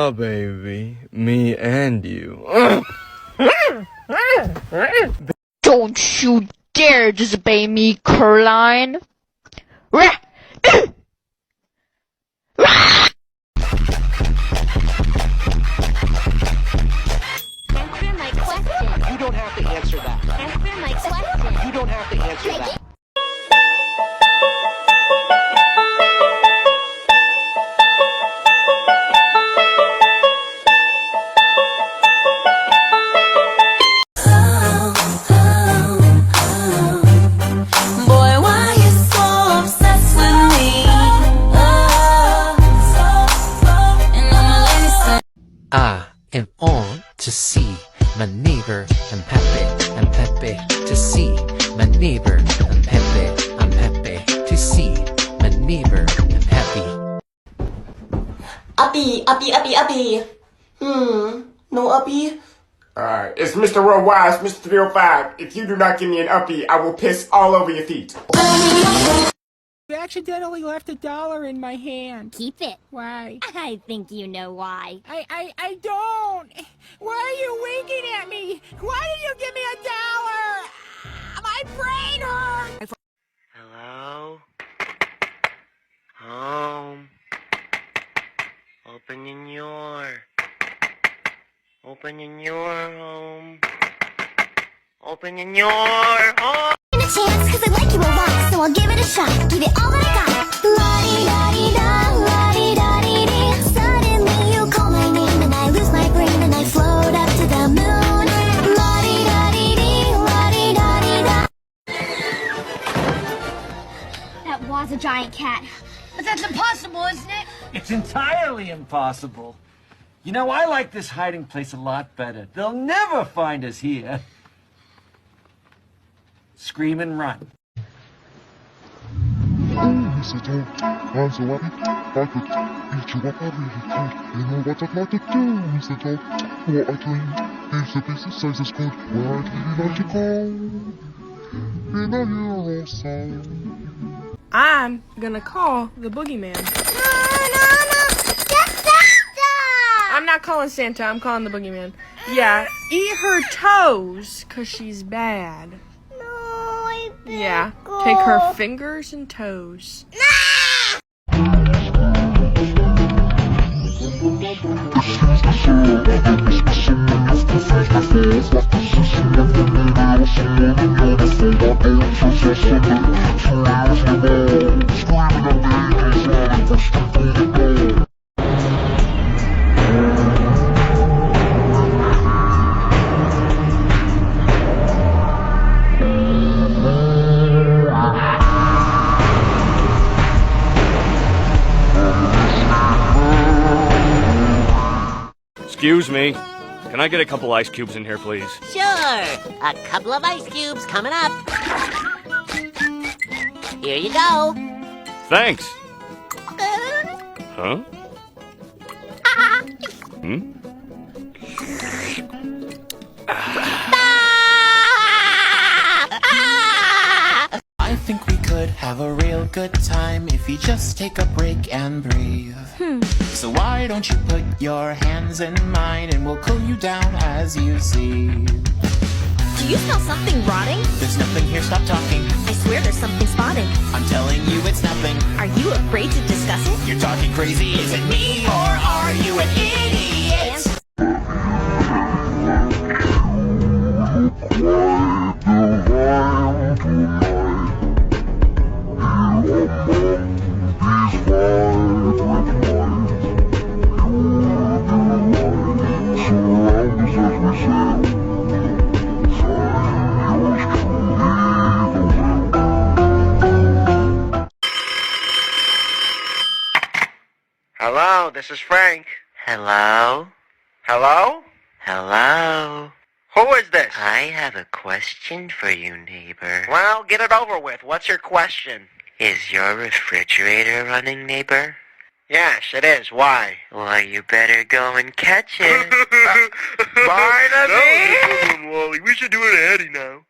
Yeah, baby. Me and you. Don't you dare disobey me, Caroline. Answer my question. You don't have to answer that. Answer my question. You don't have to answer that. I am on to see my neighbor. I'm happy to see my neighbor. I'm happy to see my neighbor. I'm happy. Uppy. No uppy? It's Mr. Worldwide, Mr. 305. If you do not give me an uppy, I will piss all over your feet. You accidentally left $1 in my hand. Keep it. Why? I think you know why. I don't. Why are you winking at me? Why did you give me $1? My brain hurts. Hello? Home? Opening your home. Opening your home. A chance, cause I like you a lot, so I'll give it a shot. Give it all that I got. La-di-da-di-da, la-di-da-di-dee. Suddenly you call my name and I lose my brain and I float up to the moon. La-di-da-di-dee, la-di-da-di-da. That was a giant cat. But that's impossible, isn't it? It's entirely impossible. You know, I like this hiding place a lot better. They'll never find us here. Scream and run. I'm so happy I could eat you up, I really could. You know what I'd like to do, Mr. Dog? What I dream, piece of size is good. Where I'd really like to go, in a year or so. I'm gonna call the boogeyman. No, that's Santa! I'm not calling Santa, I'm calling the boogeyman. Yeah, eat her toes, cause she's bad. Yeah, take her fingers and toes. Excuse me. Can I get a couple ice cubes in here, please? Sure. A couple of ice cubes coming up. Here you go. Thanks. Huh? Hmm? I think we could have a real good time if you just take a break and breathe. So why don't you put your hands in mine and we'll cool you down as you see. Do you smell something rotting? There's nothing here, stop talking. I swear there's something spotting. I'm telling you it's nothing. Are you afraid to discuss it? You're talking crazy, is it me or are you an idiot? Hello, this is Frank. Hello? Hello? Hello? Who is this? I have a question for you, neighbor. Well, get it over with. What's your question? Is your refrigerator running, neighbor? Yes, it is. Why? Well, you better go and catch it. Barnaby! That was a good one, Wally. We should do it at Eddie now.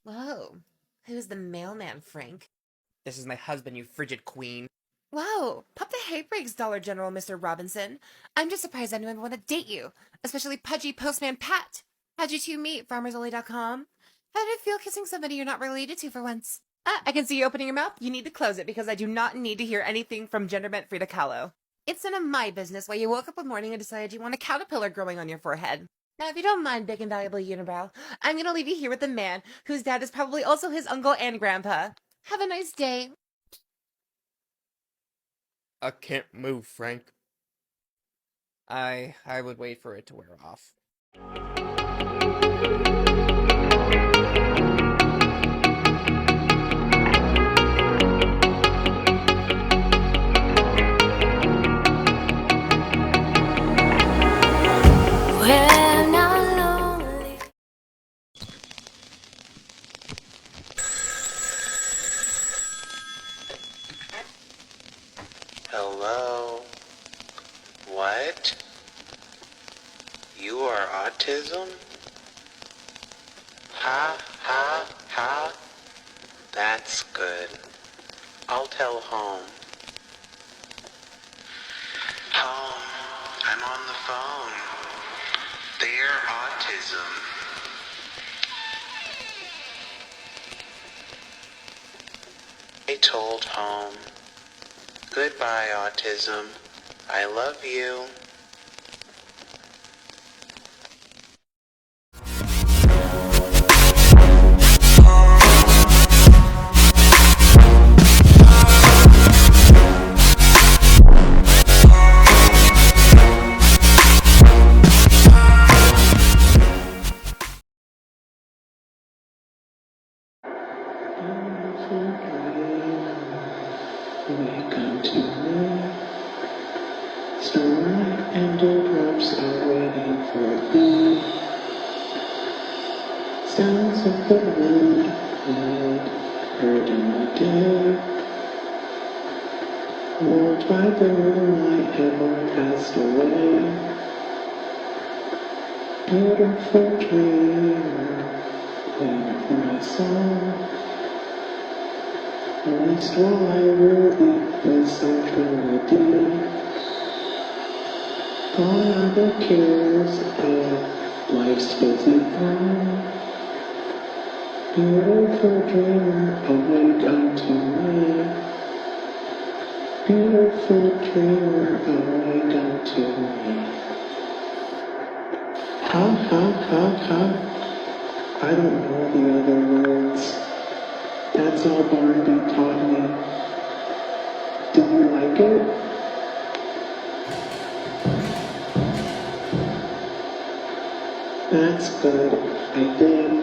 Whoa. Who's the mailman, Frank? This is my husband, you frigid queen. Whoa. Pop the hay brakes, Dollar General, Mr. Robinson. I'm just surprised anyone would want to date you, especially pudgy postman Pat. How'd you two meet? FarmersOnly.com? How did it feel kissing somebody you're not related to for once? I can see you opening your mouth. You need to close it because I do not need to hear anything from gender-bent Frida Kahlo. It's none of my business why you woke up one morning and decided you want a caterpillar growing on your forehead. Now, if you don't mind, big and valuable unibrow, I'm going to leave you here with a man whose dad is probably also his uncle and grandpa. Have a nice day. I can't move, Frank. I would wait for it to wear off. When I'm lonely. Hello? What? You are autism? Ha, ha, ha. That's good. I'll tell home. Home, I'm on the phone. They're autism. I told home. Goodbye, autism. I love you. Welcome to me. Starlight and dewdrops are waiting for me. Sounds of the wind I'd heard in the day. Warmed by the moonlight have all passed away. Beautiful dreamer, playing my song. At least while I wrote this tranquility, gone are the cares of life's busy throng. Beautiful dreamer, awake unto me. Beautiful dreamer, awake unto me. Ha ha ha ha. I don't know the other words. That's all Barnaby taught me. Do you like it? That's good, I think.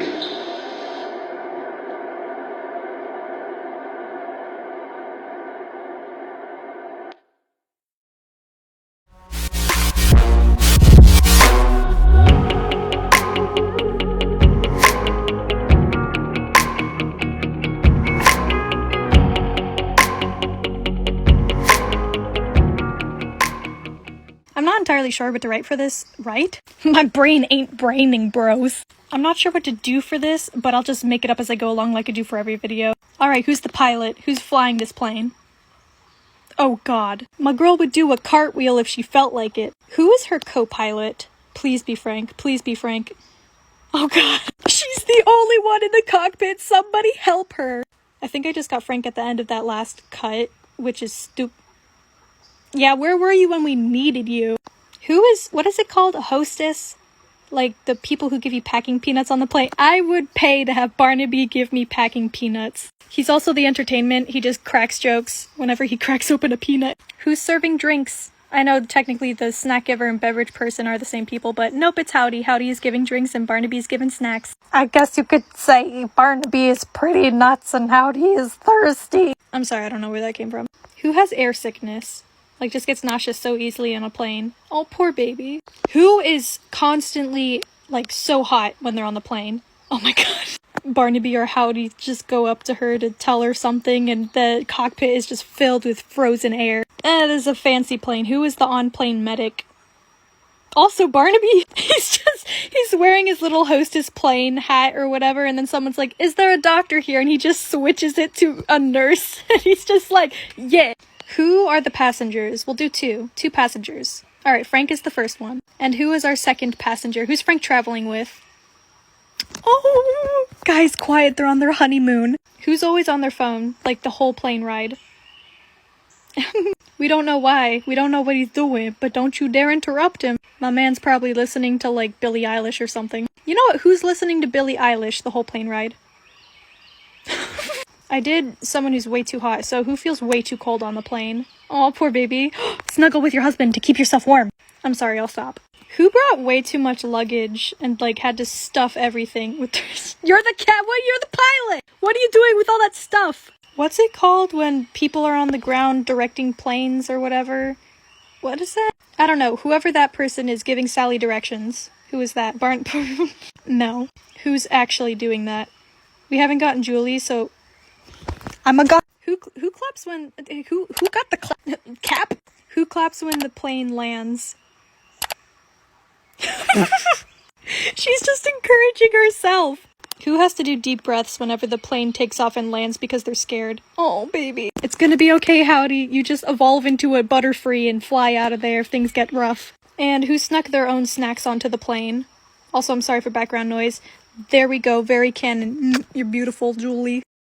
I'm not entirely sure what to write for this, right? My brain ain't braining, bros. I'm not sure what to do for this, but I'll just make it up as I go along like I do for every video. Alright, who's the pilot? Who's flying this plane? Oh god. My girl would do a cartwheel if she felt like it. Who is her co-pilot? Please be Frank. Please be Frank. Oh god. She's the only one in the cockpit. Somebody help her. I think I just got Frank at the end of that last cut. which is Yeah, where were you when we needed you? What is it called? A hostess? Like the people who give you packing peanuts on the plane. I would pay to have Barnaby give me packing peanuts. He's also the entertainment. He just cracks jokes whenever he cracks open a peanut. Who's serving drinks? I know technically the snack giver and beverage person are the same people, but nope, it's Howdy. Howdy is giving drinks and Barnaby is giving snacks. I guess you could say Barnaby is pretty nuts and Howdy is thirsty. I'm sorry, I don't know where that came from. Who has air sickness? Like, just gets nauseous so easily on a plane. Oh, poor baby. Who is constantly, like, so hot when they're on the plane? Oh my god. Barnaby or Howdy just go up to her to tell her something, and the cockpit is just filled with frozen air. This is a fancy plane. Who is the on-plane medic? Also, Barnaby, he's wearing his little hostess plane hat or whatever, and then someone's like, is there a doctor here? And he just switches it to a nurse, and he's just like, yeah. Who are the passengers? We'll do two passengers. Alright, Frank is the first one. And who is our second passenger? Who's Frank traveling with? Oh, guys, quiet, they're on their honeymoon. Who's always on their phone, like the whole plane ride? We don't know why. We don't know what he's doing, but don't you dare interrupt him. My man's probably listening to, like, Billie Eilish or something. You know what? Who's listening to Billie Eilish the whole plane ride? I did someone who's way too hot, so who feels way too cold on the plane? Oh, poor baby. Snuggle with your husband to keep yourself warm. I'm sorry, I'll stop. Who brought way too much luggage and, like, had to stuff everything with their... You're the cat! What? You're the pilot! What are you doing with all that stuff? What's it called when people are on the ground directing planes or whatever? What is that? I don't know. Whoever that person is giving Sally directions. Who is that? No. Who's actually doing that? We haven't gotten Julie, so... I'm a god. Who claps when... Who got the cap? Who claps when the plane lands? She's just encouraging herself. Who has to do deep breaths whenever the plane takes off and lands because they're scared? Oh, baby. It's gonna be okay, Howdy. You just evolve into a Butterfree and fly out of there if things get rough. And who snuck their own snacks onto the plane? Also, I'm sorry for background noise. There we go. Very canon. You're beautiful, Julie.